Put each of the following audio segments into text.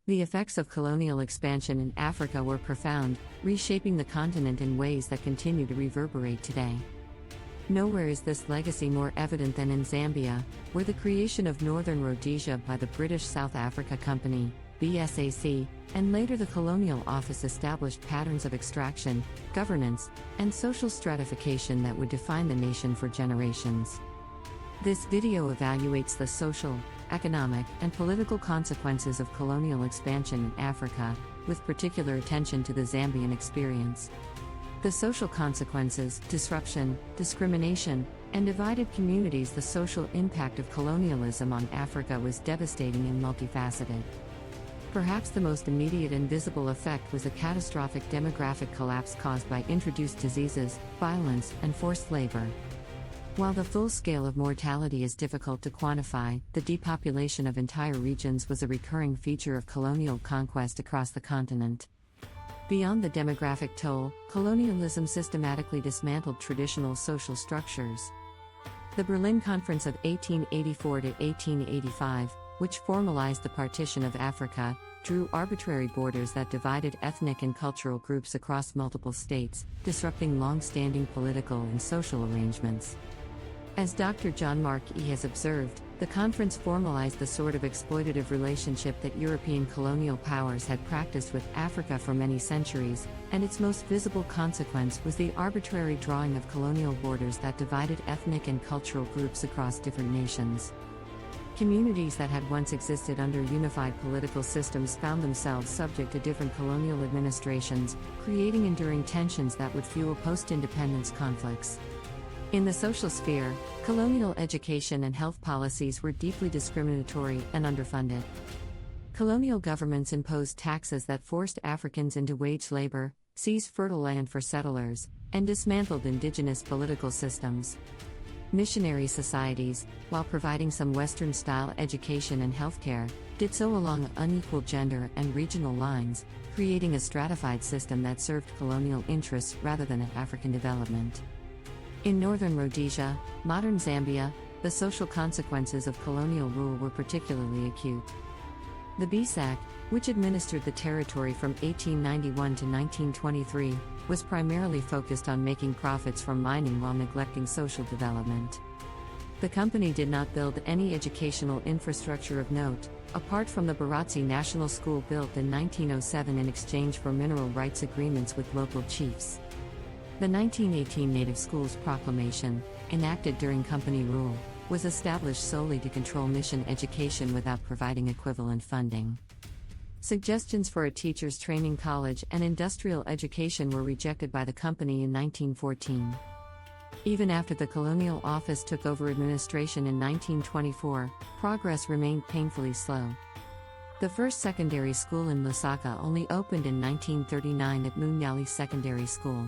The effects of colonial expansion in Africa were profound, reshaping the continent in ways that continue to reverberate today. Nowhere is this legacy more evident than in Zambia, where the creation of Northern Rhodesia by the British South Africa Company, BSAC, and later the Colonial Office established patterns of extraction, governance, and social stratification that would define the nation for generations. This video evaluates the social, economic, and political consequences of colonial expansion in Africa, with particular attention to the Zambian experience. The social consequences, disruption, discrimination, and divided communities. The social impact of colonialism on Africa was devastating and multifaceted. Perhaps the most immediate and visible effect was a catastrophic demographic collapse caused by introduced diseases, violence, and forced labor. While the full scale of mortality is difficult to quantify, the depopulation of entire regions was a recurring feature of colonial conquest across the continent. Beyond the demographic toll, colonialism systematically dismantled traditional social structures. The Berlin Conference of 1884 to 1885, which formalized the partition of Africa, drew arbitrary borders that divided ethnic and cultural groups across multiple states, disrupting long-standing political and social arrangements. As Dr. John Mark E. has observed, the conference formalized the sort of exploitative relationship that European colonial powers had practiced with Africa for many centuries, and its most visible consequence was the arbitrary drawing of colonial borders that divided ethnic and cultural groups across different nations. Communities that had once existed under unified political systems found themselves subject to different colonial administrations, creating enduring tensions that would fuel post-independence conflicts. In the social sphere, colonial education and health policies were deeply discriminatory and underfunded. Colonial governments imposed taxes that forced Africans into wage labor, seized fertile land for settlers, and dismantled indigenous political systems. Missionary societies, while providing some Western-style education and healthcare, did so along unequal gender and regional lines, creating a stratified system that served colonial interests rather than African development. In Northern Rhodesia, modern Zambia, the social consequences of colonial rule were particularly acute. The BSAC, which administered the territory from 1891 to 1923, was primarily focused on making profits from mining while neglecting social development. The company did not build any educational infrastructure of note, apart from the Barotseland National School built in 1907 in exchange for mineral rights agreements with local chiefs. The 1918 Native Schools Proclamation, enacted during company rule, was established solely to control mission education without providing equivalent funding. Suggestions for a teacher's training college and industrial education were rejected by the company in 1914. Even after the Colonial Office took over administration in 1924, progress remained painfully slow. The first secondary school in Lusaka only opened in 1939 at Munyali Secondary School.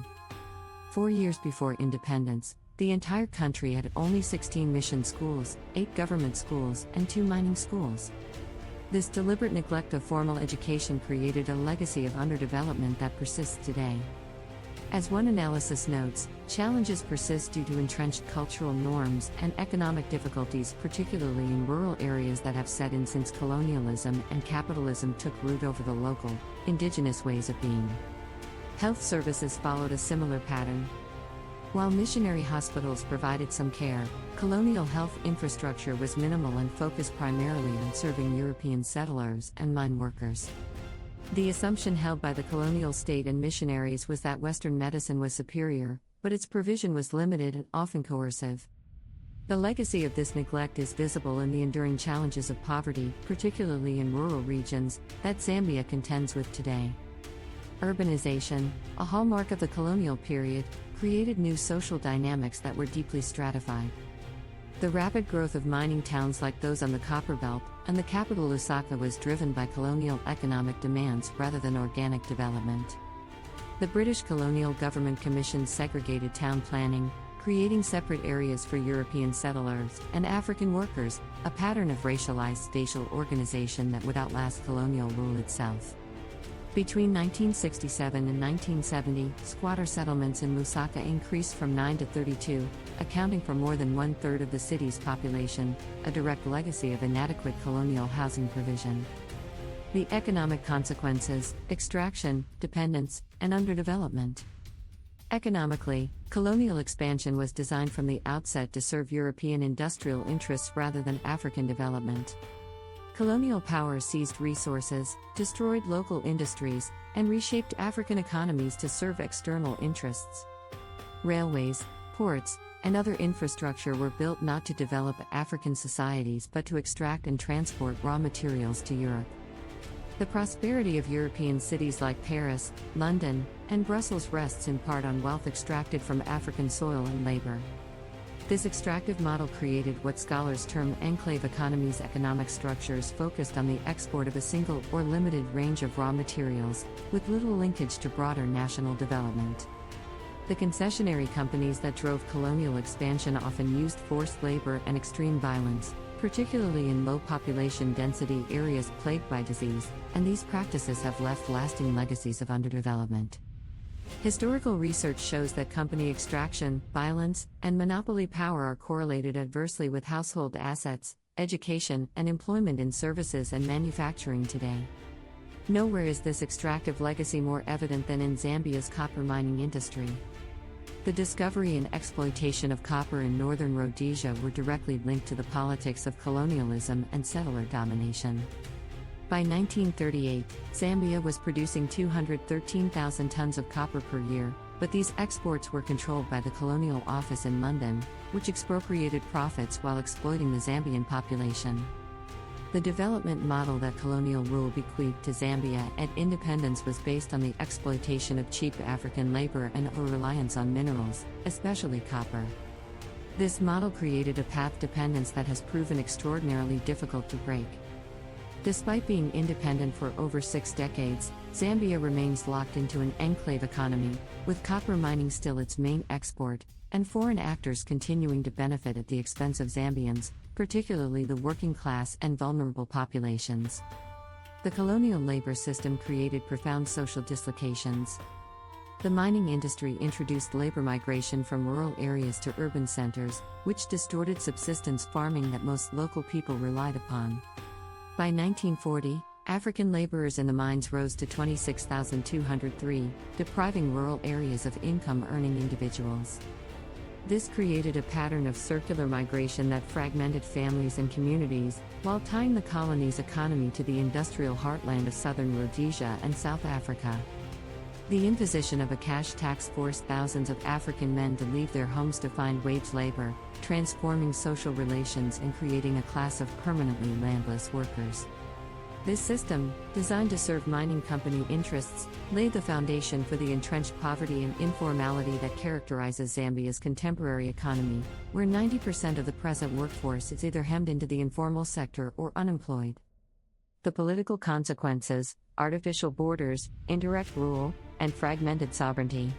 4 years before independence, the entire country had only 16 mission schools, 8 government schools, and 2 mining schools. This deliberate neglect of formal education created a legacy of underdevelopment that persists today. As one analysis notes, challenges persist due to entrenched cultural norms and economic difficulties, particularly in rural areas that have set in since colonialism and capitalism took root over the local, indigenous ways of being. Health services followed a similar pattern. While missionary hospitals provided some care, colonial health infrastructure was minimal and focused primarily on serving European settlers and mine workers. The assumption held by the colonial state and missionaries was that Western medicine was superior, but its provision was limited and often coercive. The legacy of this neglect is visible in the enduring challenges of poverty, particularly in rural regions, that Zambia contends with today. Urbanization, a hallmark of the colonial period, created new social dynamics that were deeply stratified. The rapid growth of mining towns like those on the Copperbelt and the capital Lusaka was driven by colonial economic demands rather than organic development. The British colonial government commissioned segregated town planning, creating separate areas for European settlers and African workers, a pattern of racialized spatial organization that would outlast colonial rule itself. Between 1967 and 1970, squatter settlements in Lusaka increased from 9 to 32, accounting for more than one-third of the city's population, a direct legacy of inadequate colonial housing provision. The economic consequences: extraction, dependence, and underdevelopment. Economically, colonial expansion was designed from the outset to serve European industrial interests rather than African development. Colonial power seized resources, destroyed local industries, and reshaped African economies to serve external interests. Railways, ports, and other infrastructure were built not to develop African societies but to extract and transport raw materials to Europe. The prosperity of European cities like Paris, London, and Brussels rests in part on wealth extracted from African soil and labor. This extractive model created what scholars term enclave economies, economic structures focused on the export of a single or limited range of raw materials, with little linkage to broader national development. The concessionary companies that drove colonial expansion often used forced labor and extreme violence, particularly in low population density areas plagued by disease, and these practices have left lasting legacies of underdevelopment. Historical research shows that company extraction, violence, and monopoly power are correlated adversely with household assets, education, and employment in services and manufacturing today. Nowhere is this extractive legacy more evident than in Zambia's copper mining industry. The discovery and exploitation of copper in Northern Rhodesia were directly linked to the politics of colonialism and settler domination. By 1938, Zambia was producing 213,000 tons of copper per year, but these exports were controlled by the Colonial Office in London, which expropriated profits while exploiting the Zambian population. The development model that colonial rule bequeathed to Zambia at independence was based on the exploitation of cheap African labor and a reliance on minerals, especially copper. This model created a path dependence that has proven extraordinarily difficult to break. Despite being independent for over 6 decades, Zambia remains locked into an enclave economy, with copper mining still its main export, and foreign actors continuing to benefit at the expense of Zambians, particularly the working class and vulnerable populations. The colonial labor system created profound social dislocations. The mining industry introduced labor migration from rural areas to urban centers, which distorted subsistence farming that most local people relied upon. By 1940, African laborers in the mines rose to 26,203, depriving rural areas of income-earning individuals. This created a pattern of circular migration that fragmented families and communities, while tying the colony's economy to the industrial heartland of southern Rhodesia and South Africa. The imposition of a cash tax forced thousands of African men to leave their homes to find wage labor, transforming social relations and creating a class of permanently landless workers. This system, designed to serve mining company interests, laid the foundation for the entrenched poverty and informality that characterizes Zambia's contemporary economy, where 90% of the present workforce is either hemmed into the informal sector or unemployed. The political consequences: artificial borders, indirect rule, and fragmented sovereignty.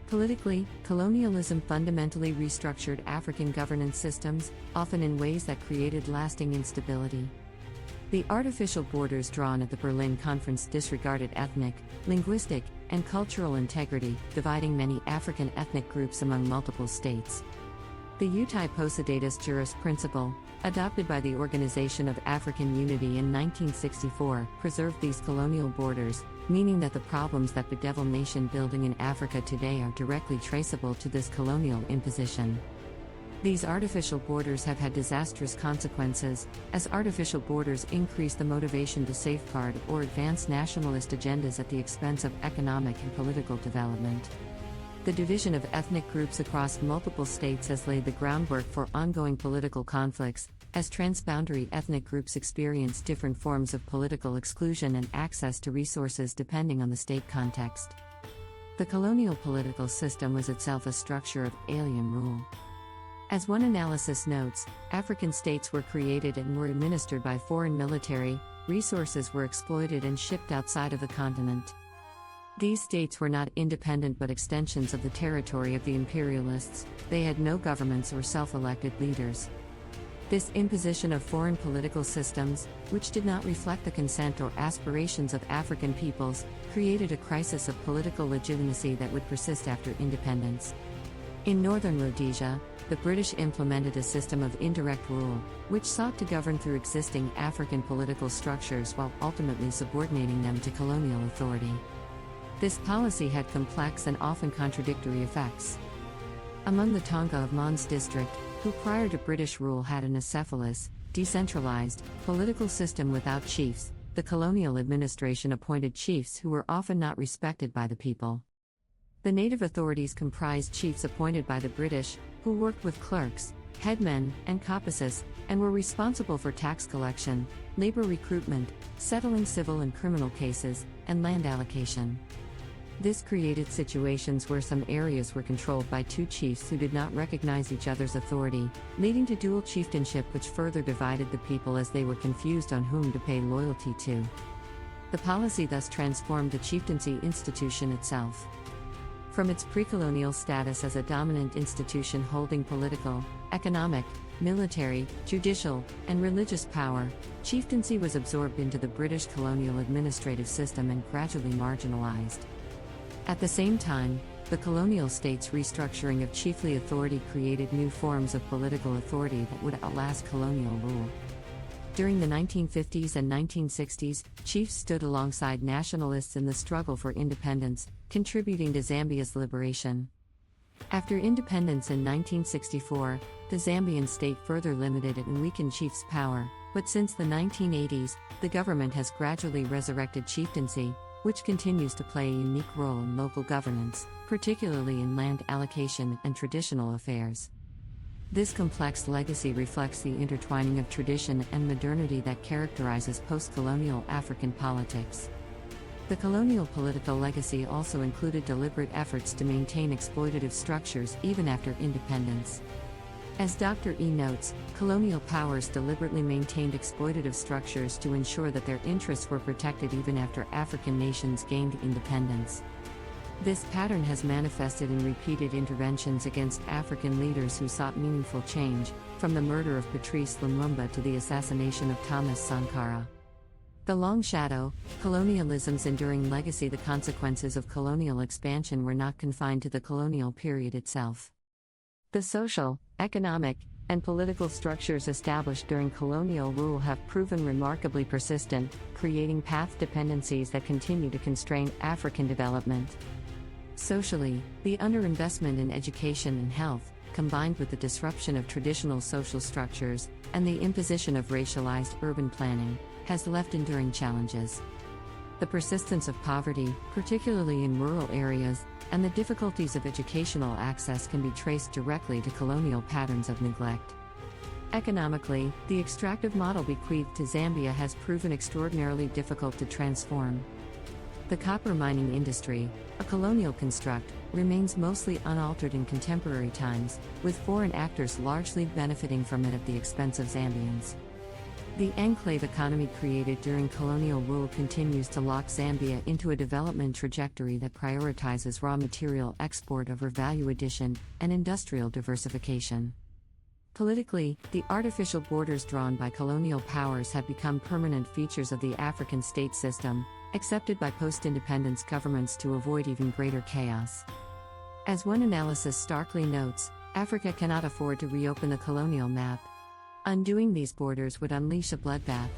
Politically, colonialism fundamentally restructured African governance systems, often in ways that created lasting instability. The artificial borders drawn at the Berlin Conference disregarded ethnic, linguistic, and cultural integrity, dividing many African ethnic groups among multiple states. The Utai Posidatus Juris principle, adopted by the Organization of African Unity in 1964, preserved these colonial borders, meaning that the problems that bedevil nation building in Africa today are directly traceable to this colonial imposition. These artificial borders have had disastrous consequences, as artificial borders increase the motivation to safeguard or advance nationalist agendas at the expense of economic and political development. The division of ethnic groups across multiple states has laid the groundwork for ongoing political conflicts, as transboundary ethnic groups experience different forms of political exclusion and access to resources depending on the state context. The colonial political system was itself a structure of alien rule. As one analysis notes, African states were created and were administered by foreign military, resources were exploited and shipped outside of the continent. These states were not independent but extensions of the territory of the imperialists. They had no governments or self-elected leaders. This imposition of foreign political systems, which did not reflect the consent or aspirations of African peoples, created a crisis of political legitimacy that would persist after independence. In Northern Rhodesia, the British implemented a system of indirect rule, which sought to govern through existing African political structures while ultimately subordinating them to colonial authority. This policy had complex and often contradictory effects. Among the Tonga of Mons district, who prior to British rule had an acephalous, decentralized, political system without chiefs, the colonial administration appointed chiefs who were often not respected by the people. The native authorities comprised chiefs appointed by the British, who worked with clerks, headmen, and coppices, and were responsible for tax collection, labor recruitment, settling civil and criminal cases, and land allocation. This created situations where some areas were controlled by two chiefs who did not recognize each other's authority, leading to dual chieftainship, which further divided the people as they were confused on whom to pay loyalty to. The policy thus transformed the chieftaincy institution itself. From its pre-colonial status as a dominant institution holding political, economic, military, judicial, and religious power, chieftaincy was absorbed into the British colonial administrative system and gradually marginalized. At the same time, the colonial state's restructuring of chiefly authority created new forms of political authority that would outlast colonial rule. During the 1950s and 1960s, chiefs stood alongside nationalists in the struggle for independence, contributing to Zambia's liberation. After independence in 1964, the Zambian state further limited and weakened chiefs' power, but since the 1980s, the government has gradually resurrected chieftaincy, which continues to play a unique role in local governance, particularly in land allocation and traditional affairs. This complex legacy reflects the intertwining of tradition and modernity that characterizes post-colonial African politics. The colonial political legacy also included deliberate efforts to maintain exploitative structures even after independence. As Dr. E notes, colonial powers deliberately maintained exploitative structures to ensure that their interests were protected even after African nations gained independence. This pattern has manifested in repeated interventions against African leaders who sought meaningful change, from the murder of Patrice Lumumba to the assassination of Thomas Sankara. The long shadow, colonialism's enduring legacy. The consequences of colonial expansion were not confined to the colonial period itself. The social, economic, and political structures established during colonial rule have proven remarkably persistent, creating path dependencies that continue to constrain African development. Socially, the underinvestment in education and health, combined with the disruption of traditional social structures and the imposition of racialized urban planning, has left enduring challenges. The persistence of poverty, particularly in rural areas, and the difficulties of educational access can be traced directly to colonial patterns of neglect. Economically, the extractive model bequeathed to Zambia has proven extraordinarily difficult to transform. The copper mining industry, a colonial construct, remains mostly unaltered in contemporary times, with foreign actors largely benefiting from it at the expense of Zambians. The enclave economy created during colonial rule continues to lock Zambia into a development trajectory that prioritizes raw material export over value addition and industrial diversification. Politically, the artificial borders drawn by colonial powers have become permanent features of the African state system, accepted by post-independence governments to avoid even greater chaos. As one analysis starkly notes, Africa cannot afford to reopen the colonial map. Undoing these borders would unleash a bloodbath.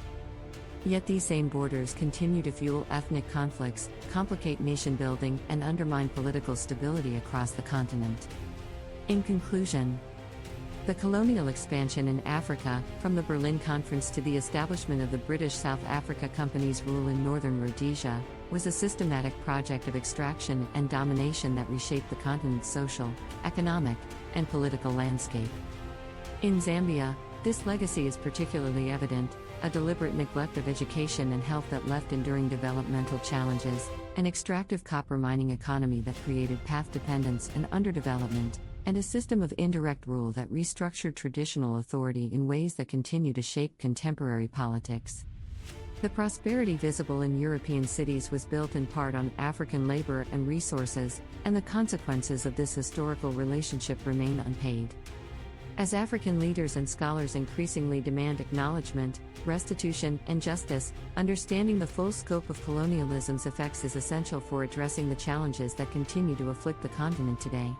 Yet these same borders continue to fuel ethnic conflicts, complicate nation building, and undermine political stability across the continent. In conclusion, the colonial expansion in Africa, from the Berlin Conference to the establishment of the British South Africa Company's rule in Northern Rhodesia, was a systematic project of extraction and domination that reshaped the continent's social, economic, and political landscape. In Zambia, this legacy is particularly evident: a deliberate neglect of education and health that left enduring developmental challenges, an extractive copper mining economy that created path dependence and underdevelopment, and a system of indirect rule that restructured traditional authority in ways that continue to shape contemporary politics. The prosperity visible in European cities was built in part on African labor and resources, and the consequences of this historical relationship remain unpaid. As African leaders and scholars increasingly demand acknowledgement, restitution, and justice, understanding the full scope of colonialism's effects is essential for addressing the challenges that continue to afflict the continent today.